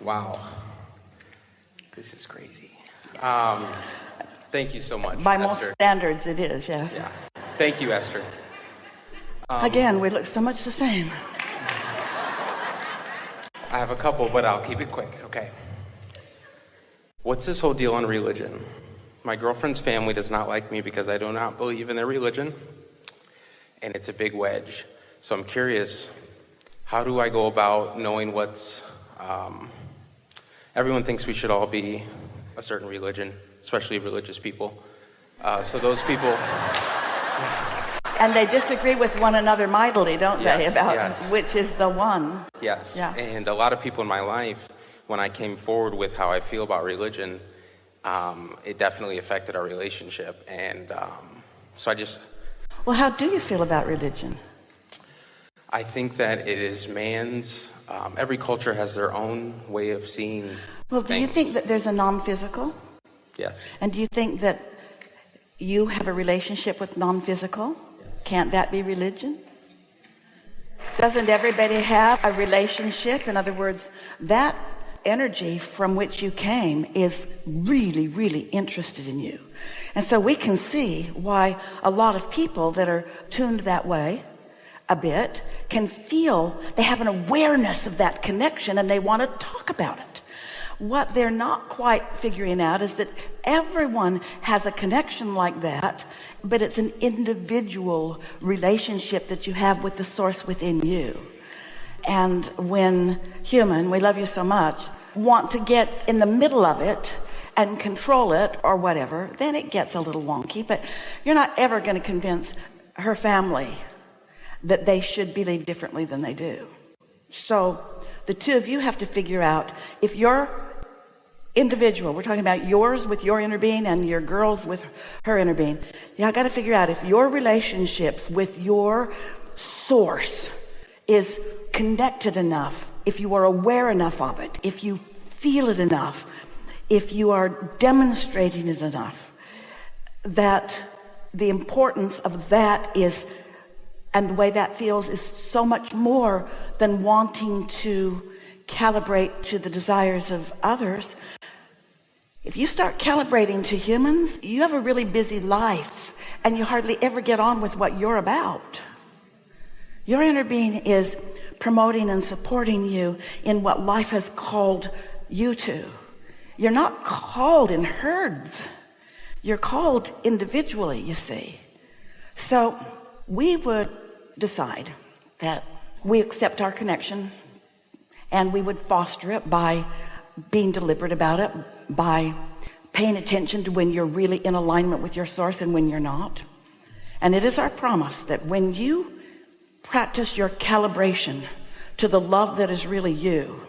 Wow. This is crazy. Thank you so much, By Esther. most standards, it is, yes. Yeah. Thank you, Esther. Again, we look so much the same. I have a couple, but I'll keep it quick. Okay. What's this whole deal on religion? My girlfriend's family does not like me because I do not believe in their religion, and it's a big wedge. So I'm curious, how do I go about knowing what's... everyone thinks we should all be a certain religion, especially religious people. So those people... And they disagree with one another mightily, don't they, about yes. which is the one. Yes, Yeah. And a lot of people in my life, when I came forward with how I feel about religion, it definitely affected our relationship. And so I just... Well, how do you feel about religion? I think that it is man's... every culture has their own way of seeing Well, do you things. think that there's a non-physical? Yes. And do you think that you have a relationship with non-physical? Can't that be religion? Doesn't everybody have a relationship? In other words, that energy from which you came is really, really interested in you. And so we can see why a lot of people that are tuned that way a bit can feel they have an awareness of that connection and they want to talk about it. What they're not quite figuring out is that everyone has a connection like that, but it's an individual relationship that you have with the source within you. And when human, we love you so much, want to get in the middle of it and control it or whatever, then it gets a little wonky. But you're not ever going to convince her family that they should believe differently than they do. So the two of you have to figure out, if you're individual, we're talking about yours with your inner being and your girls with her inner being, you got to figure out if your relationships with your source is connected enough, if you are aware enough of it, if you feel it enough, if you are demonstrating it enough, that the importance of that is, and the way that feels, is so much more than wanting to calibrate to the desires of others. If you start calibrating to humans, you have a really busy life and you hardly ever get on with what you're about. Your inner being is promoting and supporting you in what life has called you to. You're not called in herds. You're called individually, you see. So we would decide that we accept our connection and we would foster it by being deliberate about it, by paying attention to when you're really in alignment with your source and when you're not. And it is our promise that when you practice your calibration to the love that is really you,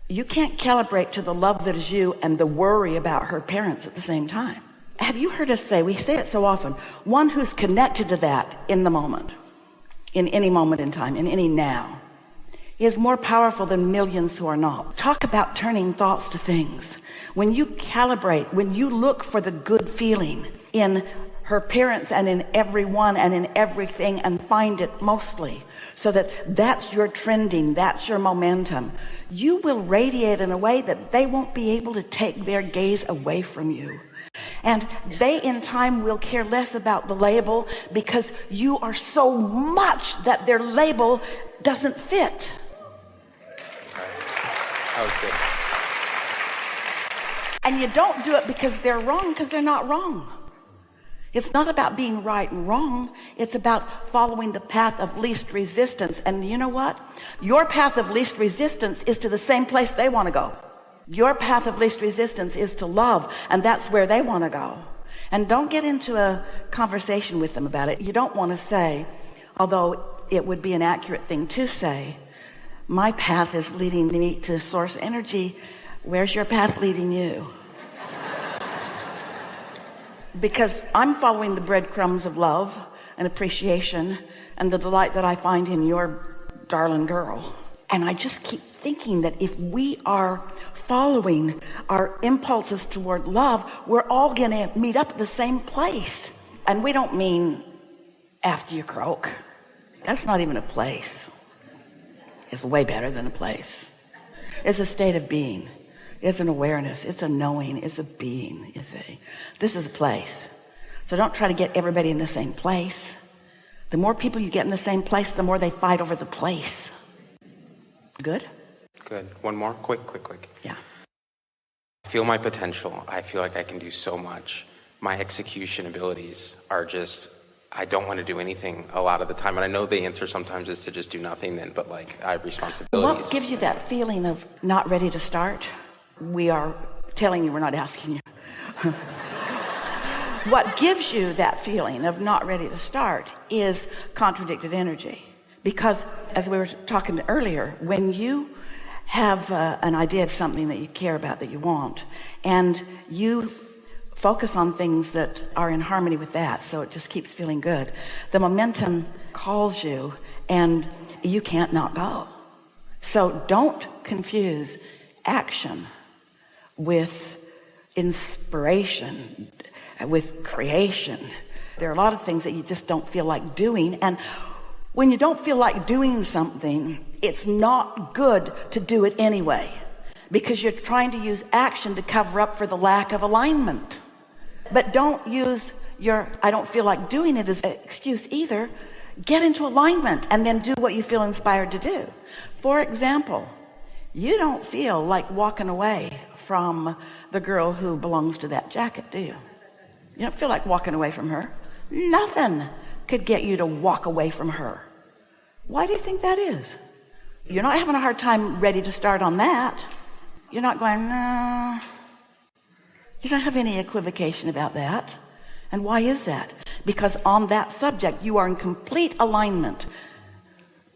you can't calibrate to the love that is you and the worry about her parents at the same time. Have you heard us say, we say it so often, one who's connected to that in the moment, in any moment in time, in any now, is more powerful than millions who are not. Talk about turning thoughts to things. When you calibrate, when you look for the good feeling in her parents and in everyone and in everything and find it mostly, so that that's your trending, that's your momentum, you will radiate in a way that they won't be able to take their gaze away from you. And they in time will care less about the label because you are so much that their label doesn't fit. That was good. And you don't do it because they're wrong, because they're not wrong. It's not about being right and wrong. It's about following the path of least resistance. And you know what? Your path of least resistance is to the same place they want to go. Your path of least resistance is to love, and that's where they want to go. And don't get into a conversation with them about it. You don't want to say, although it would be an accurate thing to say, my path is leading me to source energy. Where's your path leading you? Because I'm following the breadcrumbs of love and appreciation and the delight that I find in your darling girl. And I just keep thinking that if we are following our impulses toward love, we're all going to meet up at the same place. And we don't mean after you croak. That's not even a place. It's way better than a place. It's a state of being. It's an awareness. It's a knowing. It's a being. This is a place. So don't try to get everybody in the same place. The more people you get in the same place, the more they fight over the place. Good? Good. One more? Quick. Yeah. I feel my potential. I feel like I can do so much. My execution abilities are just, I don't want to do anything a lot of the time. And I know the answer sometimes is to just do nothing then, but like I have responsibilities. What gives you that feeling of not ready to start? We are telling you, we're not asking you. What gives you that feeling of not ready to start is contradicted energy. Because as we were talking earlier, when you have an idea of something that you care about, that you want, and you focus on things that are in harmony with that, so it just keeps feeling good, the momentum calls you and you can't not go. So don't confuse action with inspiration, with creation. There are a lot of things that you just don't feel like doing, and when you don't feel like doing something, it's not good to do it anyway, because you're trying to use action to cover up for the lack of alignment. But don't use your I don't feel like doing it as an excuse either. Get into alignment and then do what you feel inspired to do. For example, you don't feel like walking away from the girl who belongs to that jacket, do you? You don't feel like walking away from her. Nothing could get you to walk away from her. Why do you think that is? You're not having a hard time ready to start on that. You're not going, no. You don't have any equivocation about that. And why is that? Because on that subject, you are in complete alignment,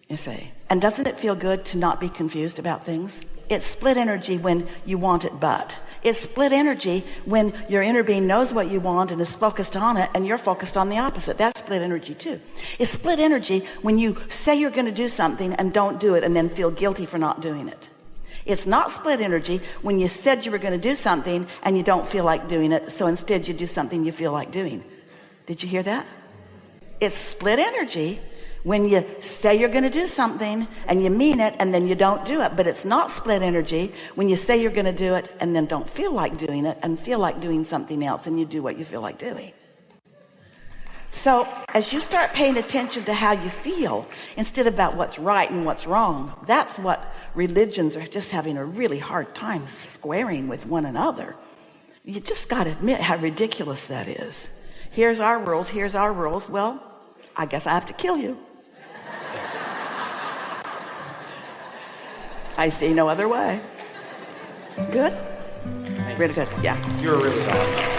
you see. And doesn't it feel good to not be confused about things? It's split energy when you want it, but it's split energy when your inner being knows what you want and is focused on it, and you're focused on the opposite. That's split energy too. It's split energy when you say you're going to do something and don't do it and then feel guilty for not doing it. It's not split energy when you said you were going to do something and you don't feel like doing it, so instead you do something you feel like doing. Did you hear that? It's split energy when you say you're going to do something and you mean it and then you don't do it. But it's not split energy when you say you're going to do it and then don't feel like doing it and feel like doing something else and you do what you feel like doing. So as you start paying attention to how you feel instead of about what's right and what's wrong, that's what religions are just having a really hard time squaring with one another. You just got to admit how ridiculous that is. Here's our rules, here's our rules. Well, I guess I have to kill you. I see no other way. Good? Really good, yeah. You're really awesome.